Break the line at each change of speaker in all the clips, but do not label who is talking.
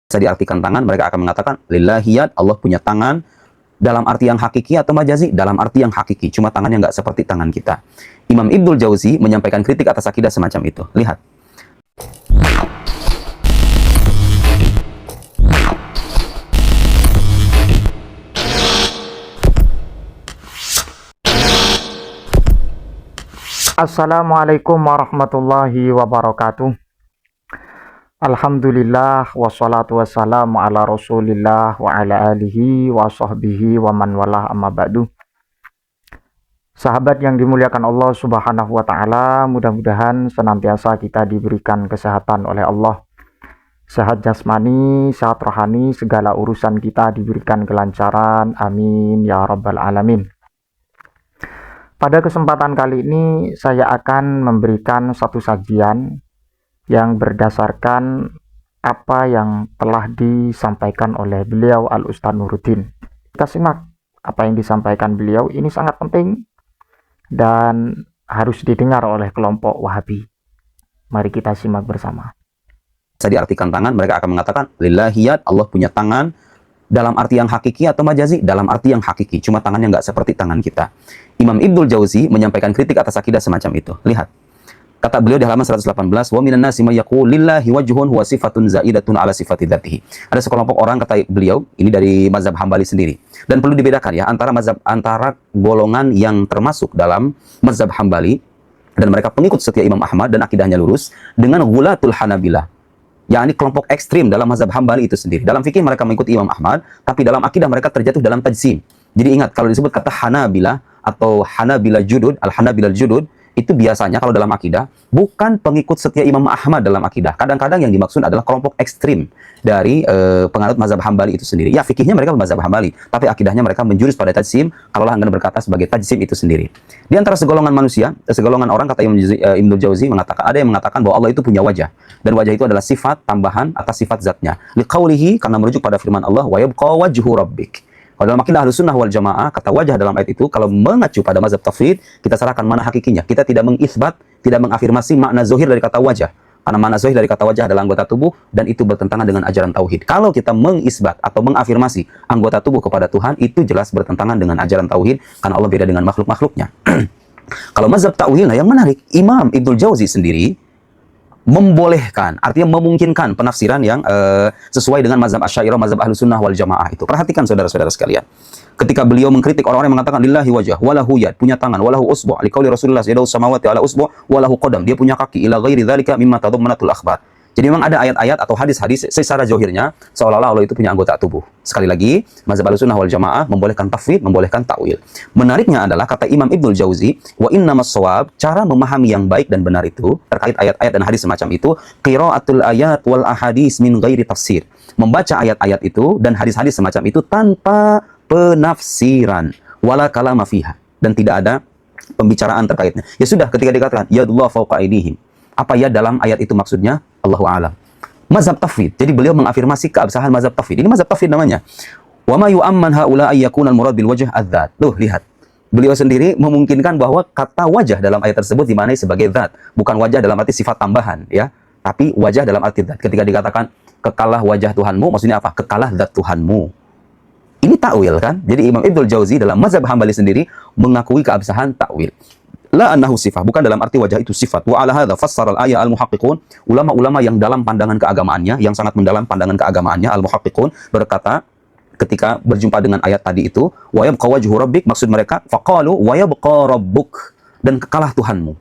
Bisa diartikan tangan, mereka akan mengatakan lillahiyat, Allah punya tangan dalam arti yang hakiki atau majazi, dalam arti yang hakiki. Cuma tangannya nggak seperti tangan kita. Imam Ibnul Jauzi menyampaikan kritik atas akidah semacam itu. Lihat.
Assalamualaikum warahmatullahi wabarakatuh. Alhamdulillah wassalatu wassalamu ala rasulillah wa ala alihi wa sahbihi wa man walah amma ba'du. Sahabat yang dimuliakan Allah subhanahu wa ta'ala, mudah-mudahan senantiasa kita diberikan kesehatan oleh Allah. Sehat jasmani, sehat rohani, segala urusan kita diberikan kelancaran. Amin ya rabbal alamin. Pada kesempatan kali ini saya akan memberikan satu sajian yang berdasarkan apa yang telah disampaikan oleh beliau Al-Ustaz Nuruddin. Kita simak apa yang disampaikan beliau, ini sangat penting dan harus didengar oleh kelompok Wahabi. Mari kita simak bersama.
Bisa diartikan tangan, mereka akan mengatakan lillahiyat, Allah punya tangan dalam arti yang hakiki atau majazi, dalam arti yang hakiki. Cuma tangannya nggak seperti tangan kita. Imam Ibnul Jauzi menyampaikan kritik atas akidah semacam itu. Lihat. Kata beliau di halaman 118, wa minan nasi may yaqul lillahi wajhun huwa sifatun zaidatun ala sifati dzatihi. Ada sekelompok orang, kata beliau, ini dari mazhab Hambali sendiri. Dan perlu dibedakan ya antara golongan yang termasuk dalam mazhab Hambali dan mereka pengikut setia Imam Ahmad dan akidahnya lurus dengan ghulatul Hanabilah. Yakni kelompok ekstrim dalam mazhab Hambali itu sendiri. Dalam fikih mereka mengikuti Imam Ahmad, tapi dalam akidah mereka terjatuh dalam tajsim. Jadi ingat, kalau disebut kata Hanabilah atau Hanabilah Judud, Al-Hanabilah Judud, itu biasanya kalau dalam akidah bukan pengikut setia Imam Ahmad dalam akidah. Kadang-kadang yang dimaksud adalah kelompok ekstrim dari penganut mazhab Hambali itu sendiri. Ya, fikihnya mereka mazhab Hambali, tapi akidahnya mereka menjurus pada tajsim, kalaulah Anda berkata sebagai tajsim itu sendiri. Di antara segolongan manusia, segolongan orang, kata Ibnul Jauzi mengatakan, ada yang mengatakan bahwa Allah itu punya wajah, dan wajah itu adalah sifat tambahan atas sifat zatnya. Liqaulihi, karena merujuk pada firman Allah, wa yabqa wajhu rabbik. Kalau dalam akidah Ahlussunnah wal Jamaah, kata wajah dalam ayat itu, kalau mengacu pada mazhab tafwid, kita serahkan mana hakikinya. Kita tidak mengisbat, tidak mengafirmasi makna zohir dari kata wajah. Karena makna zohir dari kata wajah adalah anggota tubuh, dan itu bertentangan dengan ajaran tauhid. Kalau kita mengisbat atau mengafirmasi anggota tubuh kepada Tuhan, itu jelas bertentangan dengan ajaran tauhid, karena Allah beda dengan makhluk-makhluknya. Kalau mazhab ta'wil, yang menarik, Imam Ibnul Jauzi sendiri membolehkan, artinya memungkinkan penafsiran yang sesuai dengan mazhab Asy'ariyah, mazhab Ahlussunnah wal Jamaah itu. Perhatikan saudara-saudara sekalian. Ketika beliau mengkritik orang-orang yang mengatakan lillahi wajah, walahu yad, punya tangan, walahu usbu', liqauli Rasulullah yadahu samawati ala usbu', walahu qadam, dia punya kaki, ila ghairi dzalika mimma tadammanatul akhbar. Jadi memang ada ayat-ayat atau hadis-hadis secara zohirnya seolah-olah Allah itu punya anggota tubuh. Sekali lagi, mazhab Ahlussunnah wal Jamaah membolehkan tafwid, membolehkan ta'wil. Menariknya adalah kata Imam Ibnul Jauzi, wa innamas shawab, cara memahami yang baik dan benar itu terkait ayat-ayat dan hadis semacam itu, qiraatul ayat wal ahadis min ghairi tafsir. Membaca ayat-ayat itu dan hadis-hadis semacam itu tanpa penafsiran, wala kalama fiha, dan tidak ada pembicaraan terkaitnya. Ya sudah, ketika dikatakan yadullah fawqa aydihim, apa ya dalam ayat itu maksudnya? Allahu a'lam. Mazhab tafwid. Jadi beliau mengafirmasi keabsahan mazhab tafwid. Ini mazhab tafwid namanya. Wa ma yu'amman haula ay yakuna al-murad bil wajh adzat. Tuh, lihat. Beliau sendiri memungkinkan bahwa kata wajah dalam ayat tersebut dimaknai sebagai zat, bukan wajah dalam arti sifat tambahan, ya. Tapi wajah dalam arti zat. Ketika dikatakan kekalah wajah Tuhanmu, maksudnya apa? Kekalah zat Tuhanmu. Ini ta'wil kan? Jadi Imam Ibnul Jauzi dalam mazhab Hambali sendiri mengakui keabsahan ta'wil. La annahu sifah, bukan dalam arti wajah itu sifat. Wa ala hadza fassara al-ayat al-muhaqqiqun, ulama-ulama yang dalam pandangan keagamaannya, yang sangat mendalam pandangan keagamaannya, al-muhaqqiqun berkata ketika berjumpa dengan ayat tadi itu, wa yabqa wajhu rabbik, maksud mereka faqalu wa yabqa rabbuk, dan kekalah Tuhanmu.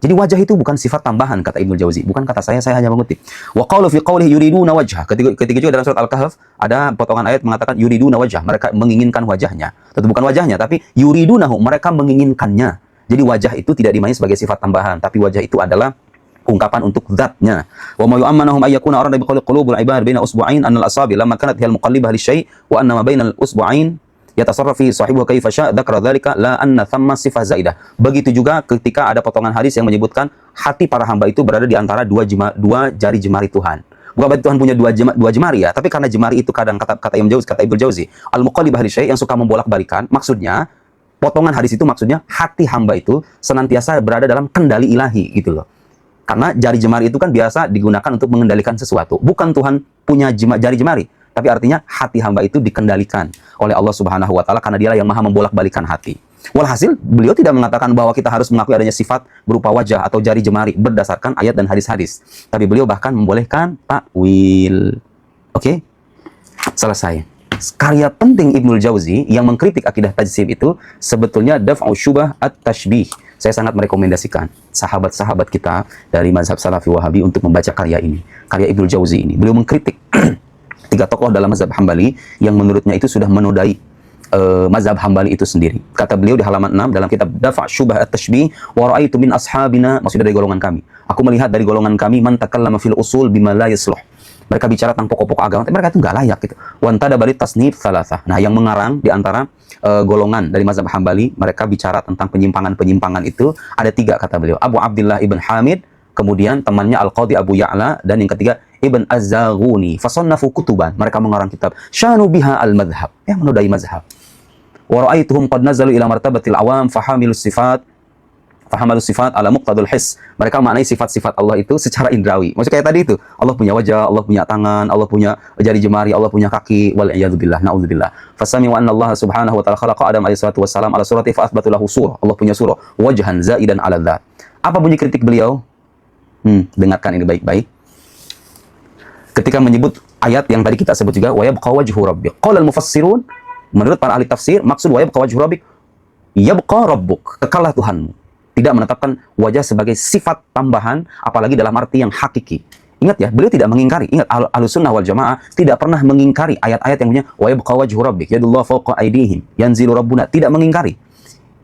Jadi wajah itu bukan sifat tambahan, kata Ibnu Jauzi, bukan kata saya hanya mengutip. Wa qalu fi qawlihi yuriduna wajha, ketika juga dalam surat Al-Kahf ada potongan ayat mengatakan yuriduna wajah, mereka menginginkan wajahnya. Tentu bukan wajahnya, tapi yuridunahu, mereka menginginkannya. Jadi wajah itu tidak dimaknai sebagai sifat tambahan, tapi wajah itu adalah ungkapan untuk zatnya. Wa ma yu'ammanahum ayyakuna arada biqawli qulubul ibad baina usbu'ain annal asabi lamma kanat hiya al-muqallibah lisyai' wa anna ma bainal usbu'ain yatasarrafu fi sahibihi kayfa syaa dzakara dzalika la anna thamma sifah zaidah. Begitu juga ketika ada potongan hadis yang menyebutkan hati para hamba itu berada di antara dua jari jemari Tuhan. Bukan berarti Tuhan punya dua jemari ya, tapi karena jemari itu kadang kata Ibnu Jauzi, al-muqallibah lisyai' yang suka membolak-balikan, maksudnya potongan hadis itu maksudnya hati hamba itu senantiasa berada dalam kendali ilahi gitu loh. Karena jari jemari itu kan biasa digunakan untuk mengendalikan sesuatu. Bukan Tuhan punya jari jemari, tapi artinya hati hamba itu dikendalikan oleh Allah Subhanahu wa taala karena Dialah yang Maha membolak-balikan hati. Walhasil, beliau tidak mengatakan bahwa kita harus mengakui adanya sifat berupa wajah atau jari jemari berdasarkan ayat dan hadis-hadis. Tapi beliau bahkan membolehkan takwil. Oke? Selesai. Karya penting Ibnul Jauzi yang mengkritik akidah tajsim itu sebetulnya Daf'u Syubah At-Tashbih. Saya sangat merekomendasikan sahabat-sahabat kita dari mazhab Salafi Wahabi untuk membaca karya ini. Karya Ibnul Jauzi ini. Beliau mengkritik 3 tokoh dalam mazhab Hambali yang menurutnya itu sudah menodai mazhab Hambali itu sendiri. Kata beliau di halaman 6 dalam kitab Daf' Syubah At-Tashbih, wa ra'aitu min ashabina, maksudnya dari golongan kami. Aku melihat dari golongan kami man takallama fil usul bima la yasluh. Mereka bicara tentang pokok-pokok agama, tapi mereka itu nggak layak gitu. Wantada barit tasnif thalathah. Nah, yang mengarang di antara golongan dari mazhab Hambali, mereka bicara tentang penyimpangan-penyimpangan itu ada 3 kata beliau. Abu Abdullah ibn Hamid, kemudian temannya Al-Qadhi Abu Ya'la, dan yang ketiga Ibn Az-Zaghuni. Fasannafu kutuban. Mereka mengarang kitab syanu biha al-madhhab, yang menodai mazhab. Wa ra'aituhum qad nazalu ila martabatil awam fahamilus sifat ala muqtadul his. Mereka maknai sifat-sifat Allah itu secara indrawi. Maksudnya kayak tadi itu, Allah punya wajah, Allah punya tangan, Allah punya jari jemari, Allah punya kaki, wal iyadu billah, naudzubillah. Fasami wa anna Allah subhanahu wa ta'ala khalaqa Adam alaihi salatu wassalam ala surati fa athbatu lahu surah. Allah punya surah, wajhan zaidan ala dzat. Apa bunyi kritik beliau? Dengarkan ini baik-baik. Ketika menyebut ayat yang tadi kita sebut juga, wa yabqa wajhu rabbik. Qala al-mufassirun, menurut para ahli tafsir, maksud wa yabqa wajhu rabbik, yabqa rabbuk, kekallah Tuhanmu. Tidak menetapkan wajah sebagai sifat tambahan, apalagi dalam arti yang hakiki. Ingat ya, beliau tidak mengingkari. Ingat, Ahlussunnah wal Jamaah tidak pernah mengingkari ayat-ayat yang punya wa yabqa wajhu rabbik, yadullah fawqa aydihim, yanzilu rabbuna. Tidak mengingkari.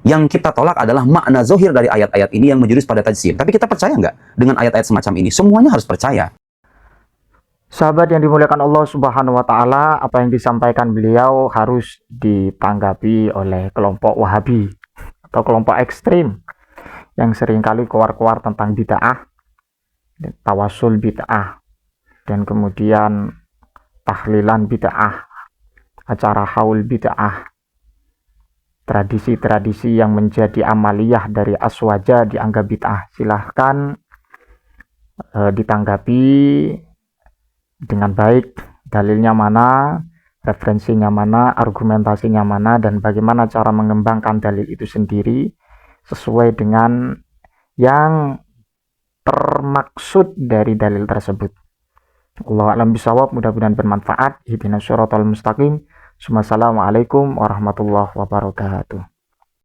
Yang kita tolak adalah makna zahir dari ayat-ayat ini yang menjurus pada tajsim. Tapi kita percaya nggak dengan ayat-ayat semacam ini? Semuanya harus percaya.
Sahabat yang dimuliakan Allah Subhanahu wa taala, apa yang disampaikan beliau harus ditanggapi oleh kelompok Wahabi atau kelompok ekstrim yang seringkali keluar-keluar tentang bid'ah, tawasul bid'ah, dan kemudian tahlilan bid'ah, acara haul bid'ah, tradisi-tradisi yang menjadi amaliyah dari aswaja dianggap bid'ah. Silahkan ditanggapi dengan baik, dalilnya mana, referensinya mana, argumentasinya mana, dan bagaimana cara mengembangkan dalil itu sendiri sesuai dengan yang termaksud dari dalil tersebut. Allahu a'lam bishawab, mudah-mudahan bermanfaat. Ihdinas syiratal mustaqim. Assalamualaikum warahmatullahi wabarakatuh.